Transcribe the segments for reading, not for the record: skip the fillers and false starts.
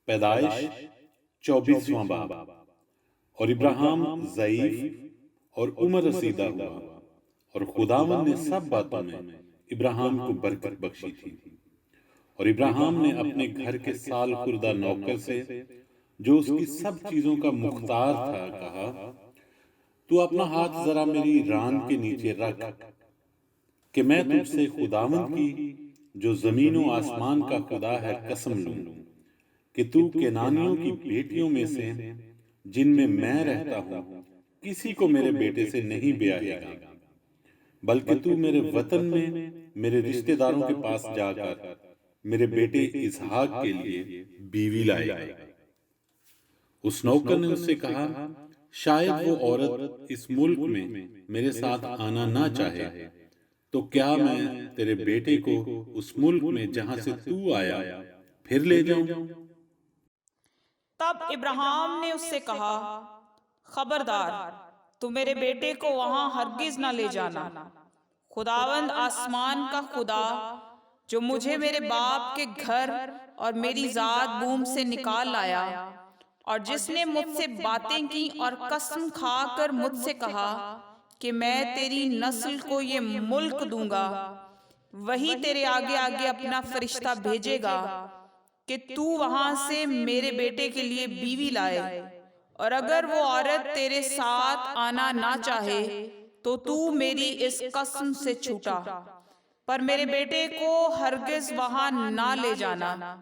پیدائش 24واں باب۔ اور ابراہیم ضعیف اور عمر رسیدہ ہوا، اور خداوند نے سب باتوں میں ابراہیم کو برکت بخشی تھی۔ اور ابراہیم نے اپنے گھر کے سال خوردہ نوکر سے، جو اس کی سب چیزوں کا مختار تھا، کہا، تو اپنا ہاتھ ذرا میری ران کے نیچے رکھ، کہ میں تجھ سے خداوند کی جو زمین و آسمان کا خدا ہے قسم لوں، کہ تو کنانیوں کی بیٹیوں میں سے جن میں میں رہتا ہوں کسی کو میرے بیٹے سے نہیں بیاہے گا، بلکہ تو میرے وطن میں میرے رشتہ داروں کے پاس جا کر میرے بیٹے اسحاق کے لیے بیوی لائے گا۔ اس نوکر نے اس سے کہا، شاید وہ عورت اس ملک میں میرے ساتھ آنا نہ چاہے، تو کیا میں تیرے بیٹے کو اس ملک میں جہاں سے تو آیا پھر لے جاؤں؟ تب ابراہیم نے اس سے کہا، خبردار، تو میرے بیٹے کو وہاں ہرگز نہ لے جانا۔ خداوند آسمان کا خدا، جو مجھے میرے باپ کے گھر اور میری ذات بوم سے نکال لایا، اور جس نے مجھ سے باتیں کی اور قسم کھا کر مجھ سے کہا کہ میں تیری نسل کو یہ ملک دوں گا، وہی تیرے آگے آگے اپنا فرشتہ بھیجے گا کہ تو وہاں سے میرے بیٹے کے لیے بیوی لائے، اور اگر وہ عورت تیرے ساتھ آنا نہ چاہے تو تو میری اس قسم سے چھوٹا، پر میرے بیٹے کو ہرگز وہاں نہ لے جانا۔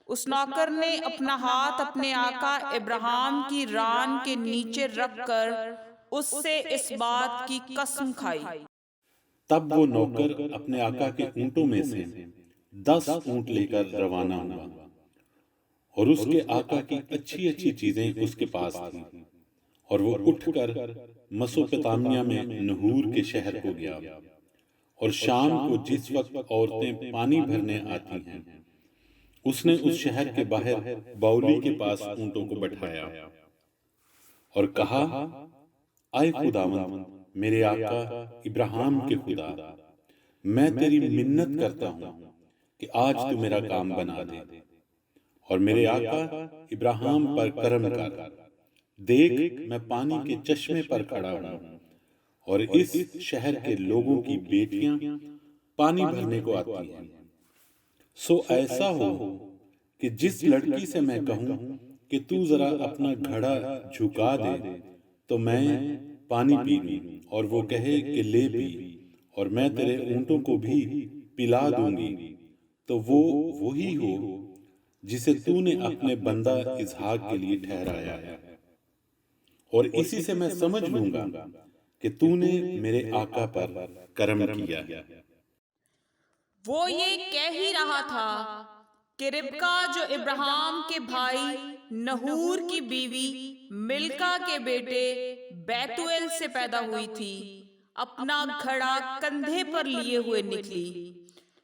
اس نوکر نے اپنا ہاتھ اپنے آقا ابراہیم کی ران کے نیچے رکھ کر اس سے اس بات کی قسم کھائی۔ تب وہ نوکر اپنے آقا کے اونٹوں میں سے 10 اونٹ لے کر روانہ ہوا، اور اس کے آقا کی اچھی اچھی چیزیں اس کے پاس تھیں، اور وہ اٹھ کر مسوپتامیہ میں نحور کے شہر کو گیا۔ اور شام کو جس وقت عورتیں پانی بھرنے آتی ہیں، اس نے اس شہر کے باہر باولی کے پاس اونٹوں کو بٹھایا اور کہا، اے خداوند میرے آقا ابراہیم کے خدا، میں تیری منت کرتا ہوں کہ آج تو میرا کام بنا دے، اور میرے آقا ابراہیم پر کرم کر۔ دیکھ، میں پانی کے چشمے پر کھڑا ہوں، اور اس شہر کے لوگوں کی بیٹیاں پانی بھرنے کو آتی ہیں، سو ایسا ہو کہ جس لڑکی سے میں کہوں کہ تو ذرا اپنا گھڑا جھکا دے تو میں پانی پی لوں، اور وہ کہے کہ لے پی، اور میں تیرے اونٹوں کو بھی پلا دوں گی، تو وہ وہی ہو جسے تو نے اپنے بندہ اسحاق کے لیے ٹھہرایا ہے، اور اسی سے میں سمجھ لوں گا کہ تو نے میرے آقا پر کرم کیا ہے۔ وہ یہ کہہ ہی رہا تھا کہ ربکا، جو ابراہیم کے بھائی نحور کی بیوی ملکا کے بیٹے بیتویل سے پیدا ہوئی تھی، اپنا گھڑا کندھے پر لیے ہوئے نکلی۔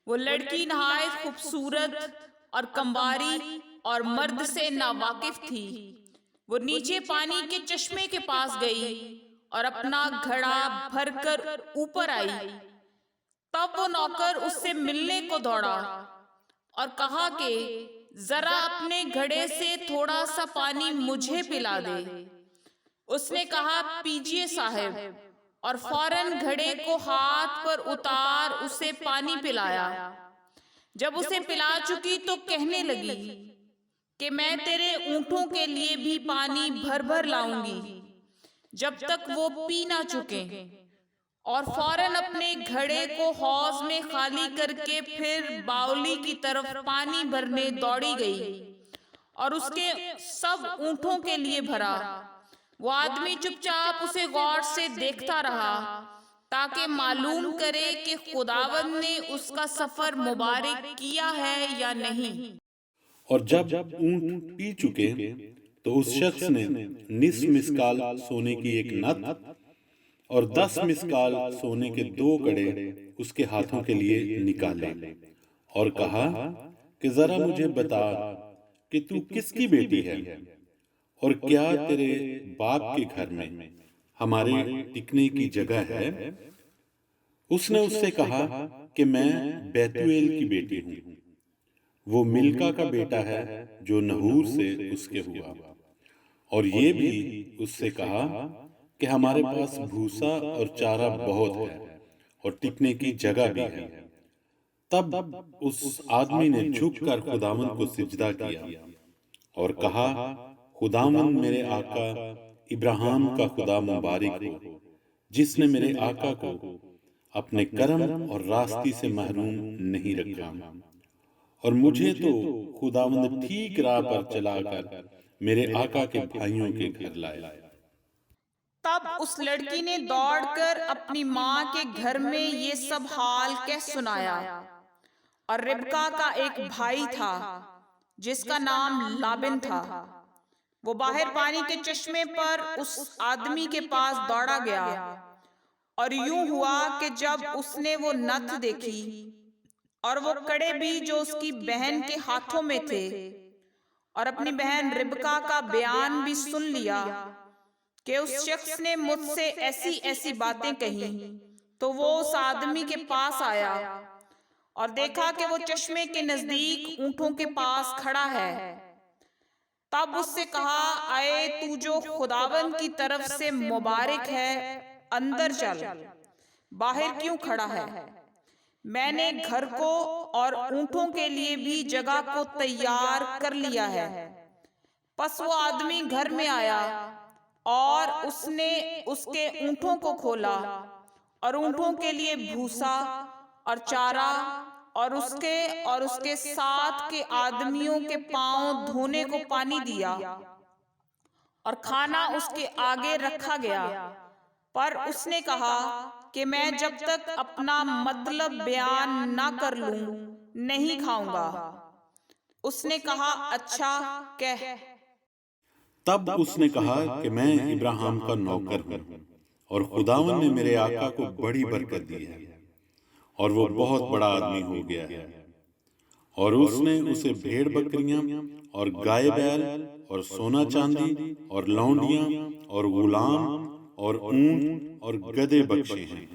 وہ لڑکی نہایت خوبصورت اور کمباری اور مرد سے ناواقف تھی۔ وہ نیچے پانی کے چشمے کے پاس گئی اور اپنا گھڑا بھر کر اوپر آئی۔ تب وہ نوکر اس سے ملنے کو دوڑا اور کہا کہ ذرا اپنے گھڑے سے تھوڑا سا پانی مجھے پلا دے۔ اس نے کہا، پیجیے صاحب، اور فوراً گھڑے کو ہاتھ پر اتار اسے پانی پلایا۔ جب اسے پلا چکی تو کہنے لگی کہ میں تیرے اونٹوں کے لیے بھی پانی بھر بھر لاؤں گی جب تک وہ پی نہ چکیں، اور فوراً اپنے گھڑے کو حوض میں خالی کر کے پھر باولی کی طرف پانی بھرنے دوڑی گئی، اور اس کے سب اونٹوں کے لیے بھرا۔ وہ آدمی چپ چاپ اسے غور سے دیکھتا رہا تاکہ معلوم کرے کہ خداوند نے اس کا سفر مبارک کیا ہے یا نہیں۔ اور جب اونٹ پی چکے تو اس شخص نے نصف مسکال سونے کی ایک نت اور 10 مسکال سونے کے 2 کڑے اس کے ہاتھوں کے لیے نکالے، اور کہا کہ ذرا مجھے بتا کہ تو کس کی بیٹی ہے، اور کیا تیرے باپ کے گھر میں ہمارے ٹکنے کی جگہ ہے؟ اس نے اس سے کہا کہ میں بیتویل کی بیٹی ہوں۔ وہ ملکا کا بیٹا ہے جو نحور سے اس کے ہوا، اور یہ بھی اس سے کہا کہ ہمارے پاس بھوسا اور چارہ بہت ہے اور ٹکنے کی جگہ بھی ہے۔ تب اس آدمی نے جھک کر خداوند کو سجدہ کیا اور کہا، خداوند میرے آقا ابراہیم کا خدا مبارک ہو، جس نے میرے آقا کو اپنے کرم اور راستی سے محروم نہیں رکھا، اور مجھے تو خداوند ٹھیک راہ پر چلا کر میرے آقا کے بھائیوں کے گھر لائے۔ تب اس لڑکی نے دوڑ کر اپنی ماں کے گھر میں یہ سب حال کہہ سنایا۔ اور ربکا کا ایک بھائی تھا جس کا نام لابن تھا، وہ باہر پانی کے چشمے پر اس آدمی کے پاس دوڑا گیا، اور یوں ہوا کہ جب اس نے وہ نتھ دیکھی اور وہ کڑے بھی جو اس کی بہن کے ہاتھوں میں تھے، اور اپنی بہن ربکا کا بیان بھی سن لیا کہ اس شخص نے مجھ سے ایسی ایسی باتیں کہیں، تو وہ اس آدمی کے پاس آیا اور دیکھا کہ وہ چشمے کے نزدیک اونٹوں کے پاس کھڑا ہے۔ تب اس سے کہا، اے تو جو خداوند کی طرف سے مبارک ہے، اندر چل، باہر کیوں کھڑا ہے؟ میں نے گھر کو اور اونٹوں کے لیے بھی جگہ کو تیار کر لیا ہے۔ پس وہ آدمی گھر میں آیا اور اس نے اس کے اونٹوں کو کھولا اور اونٹوں کے لیے بھوسا اور چارہ اور اس کے ساتھ کے آدمیوں کے پاؤں دھونے کو پانی دیا، اور کھانا اس کے آگے رکھا گیا۔ پر اس نے کہا کہ میں جب تک اپنا مطلب بیان نہ کر لوں نہیں کھاؤں گا۔ اس نے کہا، اچھا کہہ۔ تب اس نے کہا کہ میں ابراہیم کا نوکر ہوں، اور خداوند نے میرے آقا کو بڑی برکت دی ہے، اور وہ بہت بڑا آدمی ہو گیا ہے، اور اس نے اسے بھیڑ بکریاں اور گائے بیل اور سونا چاندی اور لونڈیاں اور غلام اور اونٹ اور گدھے بخشے ہیں۔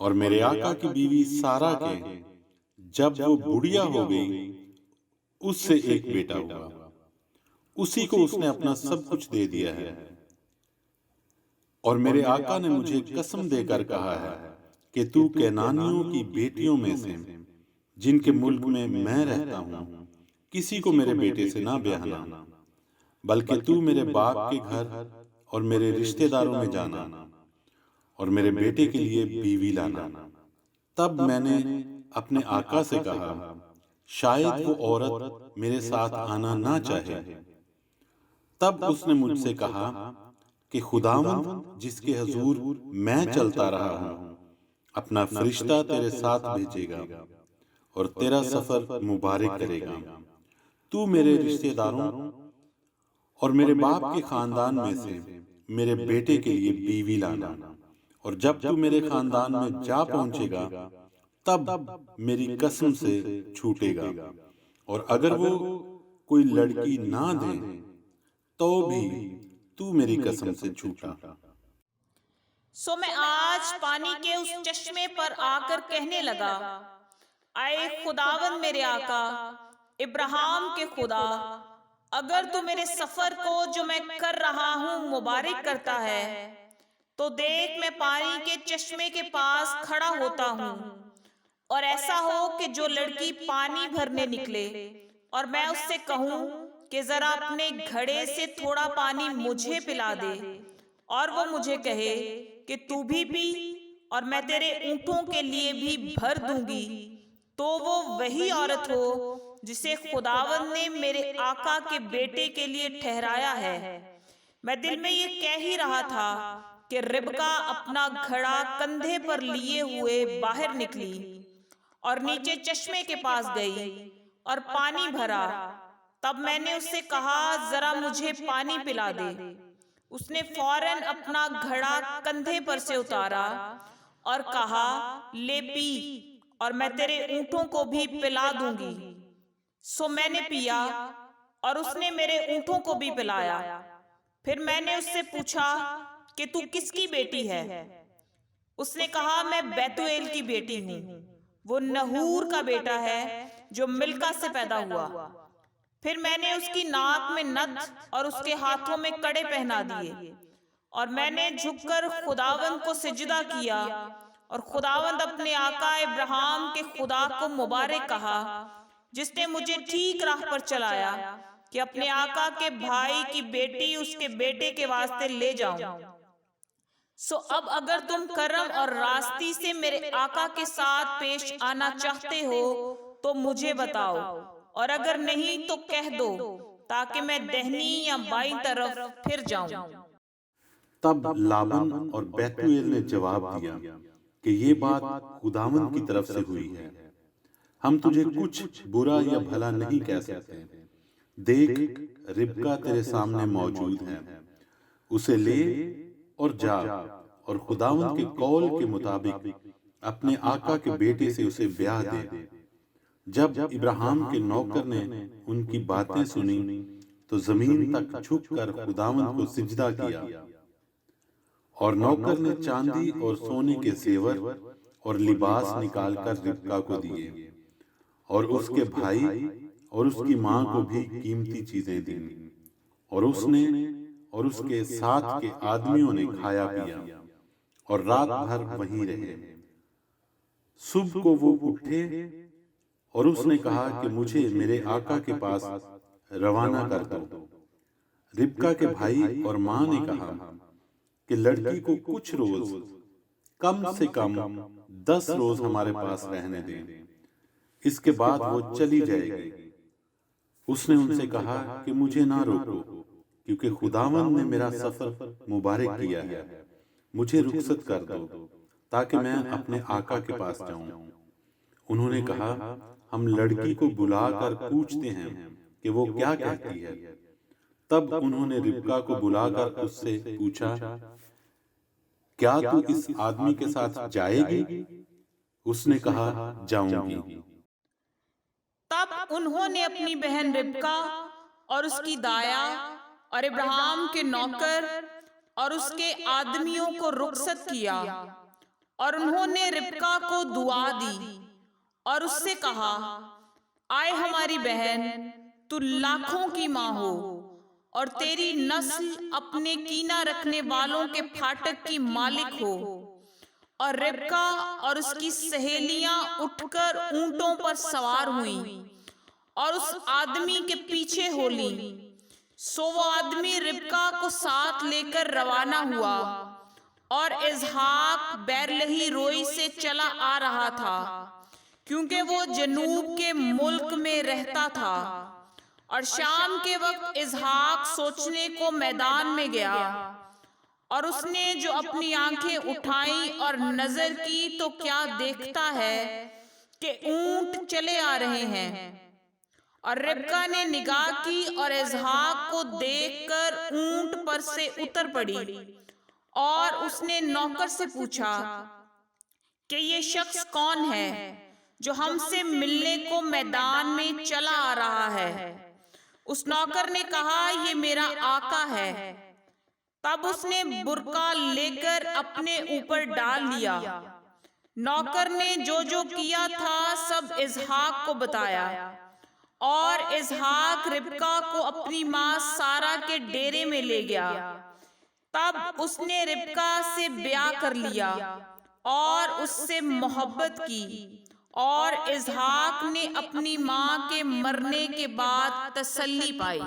اور میرے آقا کی بیوی سارا کے جب وہ بڑھیا ہو گئی، اس سے ایک بیٹا ہوا، اسی کو اس نے اپنا سب کچھ دے دیا ہے۔ اور میرے آقا نے مجھے قسم دے کر کہا ہے کہ تو کینانیوں کی بیٹیوں میں سے جن کے ملک میں میں رہتا ہوں کسی کو میرے بیٹے سے نہ بیاہنا، بلکہ تو میرے باپ کے گھر اور میرے رشتہ داروں میں جانا اور میرے بیٹے کے لیے بیوی لانا۔ تب میں نے اپنے آقا سے کہا، شاید وہ عورت میرے ساتھ آنا نہ چاہے۔ تب اس نے مجھ سے کہا کہ خداوند جس کے حضور میں چلتا رہا ہوں اپنا فرشتہ تیرے ساتھ بھیجے گا اور تیرا سفر مبارک کرے گا۔ تو میرے رشتہ داروں اور میرے باپ کے خاندان میں سے میرے بیٹے کے لیے بیوی لانا، اور جب تو میرے خاندان میں جا پہنچے گا تب میری قسم سے چھوٹے گا، اور اگر وہ کوئی لڑکی نہ دے تو بھی تو میری قسم سے چھوٹا۔ سو میں آج پانی کے اس چشمے پر آ کر کہنے لگا، اے خداوند میرے آقا ابراہیم کے خدا، اگر تو میرے سفر کو جو میں کر رہا ہوں مبارک کرتا ہے تو دیکھ میں پانی کے چشمے کے پاس کھڑا ہوتا ہوں، اور ایسا ہو کہ جو لڑکی پانی بھرنے نکلے اور میں اس سے کہوں کہ ذرا اپنے گھڑے سے تھوڑا پانی مجھے پلا دے، اور وہ مجھے کہے کہ تو بھی پی اور میں تیرے اونٹوں کے لیے بھی بھر دوں گی، تو وہ وہی عورت ہو جسے خداوند نے میرے آقا کے بیٹے کے لیے ٹھہرایا ہے۔ میں دل میں یہ کہہ ہی رہا تھا کہ ربکا اپنا گھڑا کندھے پر لیے ہوئے باہر نکلی اور نیچے چشمے کے پاس گئی اور پانی بھرا۔ تب میں نے اس سے کہا، ذرا مجھے پانی پلا دے۔ اس نے فوراً اپنا گھڑا کندھے پر سے اتارا اور کہا، لے پی اور میں تیرے اونٹوں کو بھی پلا دوں گی۔ سو میں نے پیا اور اس نے میرے اونٹوں کو بھی پلایا۔ پھر میں نے اس سے پوچھا کہ تو کس کی بیٹی ہے؟ اس نے کہا، میں بیتویل کی بیٹی ہوں، وہ نحور کا بیٹا ہے جو ملکا سے پیدا ہوا۔ پھر میں نے اس کی ناک میں نتھ اور اس کے ہاتھوں میں کڑے پہنا دیے، اور میں نے جھک کر خداوند کو سجدہ کیا، اور خداوند اپنے آقا ابراہیم کے خدا کو مبارک کہا، جس نے مجھے ٹھیک راہ پر چلایا کہ اپنے آقا کے بھائی کی بیٹی اس کے بیٹے کے واسطے لے جاؤں۔ سو اب اگر تم کرم اور راستی سے میرے آقا کے ساتھ پیش آنا چاہتے ہو تو مجھے بتاؤ، اور اگر نہیں تو کہہ دو، تاکہ میں دہنی یا بائیں طرف پھر جاؤں۔ تب لابن اور بیتویل نے جواب دیا کہ یہ بات خداوند کی طرف سے ہوئی ہے، ہم تجھے کچھ برا یا بھلا نہیں کہہ سکتے۔ دیکھ، ربکا تیرے سامنے موجود ہے، اسے لے اور جا، اور خداوند کے قول کے مطابق اپنے آقا کے بیٹے سے اسے بیاہ دے۔ جب ابراہیم کے نوکر نے ان کی باتیں سنی تو زمین تک جھک کر خداوند کو سجدہ کیا، اور نوکر نے چاندی اور سونے کے زیور اور لباس نکال کر ربکا کو دیے، اور اس کے بھائی اور اس کی ماں کو بھی قیمتی چیزیں دیں، اور اس نے اور اس کے ساتھ کے آدمیوں نے کھایا پیا اور رات بھر وہیں رہے۔ صبح کو وہ اٹھے اور اس نے کہا کہ مجھے میرے آقا کے پاس روانہ کر دو۔ ربکا کے بھائی اور ماں نے کہا کہ لڑکی کو کچھ روز، کم سے کم 10 روز ہمارے پاس رہنے دیں، اس کے بعد وہ چلی جائے گی۔ اس نے ان سے کہا کہ مجھے نہ روکو، کیونکہ خداوند نے میرا سفر مبارک کیا ہے، مجھے رخصت کر دو تاکہ میں اپنے آقا کے پاس جاؤں۔ انہوں نے کہا، ہم لڑکی کو بلا کر پوچھتے ہیں کہ وہ کیا کہتی ہے۔ تب انہوں نے ربکا کو بلا کر اس سے پوچھا، کیا تو اس آدمی کے ساتھ جائے گی؟ اس نے کہا، جاؤں گی۔ تب انہوں نے اپنی بہن ربکا اور اس کی دایا اور ابراہیم کے نوکر اور اس کے آدمیوں کو رخصت کیا، اور انہوں نے ربکا کو دعا دی اور اس سے کہا، آئے ہماری بہن، تو لاکھوں کی ماں ہو، اور تیری نسل اپنے کینہ رکھنے والوں کے پھاٹک کی مالک ہو۔ اور ربکا اور اس کی سہیلیاں اٹھ کر اونٹوں پر سوار ہوئیں اور اس آدمی کے پیچھے ہو لیں۔ سو وہ آدمی ربکا کو ساتھ لے کر روانہ ہوا، اور اسحاق بیرلہی روئی سے چلا آ رہا تھا، کیونکہ وہ جنوب کے ملک میں رہتا تھا۔ اور شام کے وقت اسحاق سوچنے کو میدان میں گیا، اور اس نے جو اپنی آنکھیں اٹھائیں اور نظر کی تو کیا دیکھتا ہے کہ اونٹ چلے آ رہے ہیں۔ اور ربکا نے نگاہ کی اور اسحاق کو دیکھ کر اونٹ پر سے اتر پڑی، اور اس نے نوکر سے پوچھا کہ یہ شخص کون ہے جو ہم سے ملنے کو میدان میں چلا آ رہا ہے؟ اس نوکر نے کہا، یہ میرا آقا ہے۔ تب اس نے برقع لے کر اپنے اوپر ڈال لیا۔ نوکر نے جو جو کیا تھا سب اسحاق کو بتایا، اور اسحاق ربکا کو اپنی ماں سارا کے ڈیرے میں لے گیا۔ تب اس نے ربکا سے بیاہ کر لیا اور اس سے محبت کی، اور اسحاق نے اپنی ماں کے مرنے کے بعد تسلی پائی۔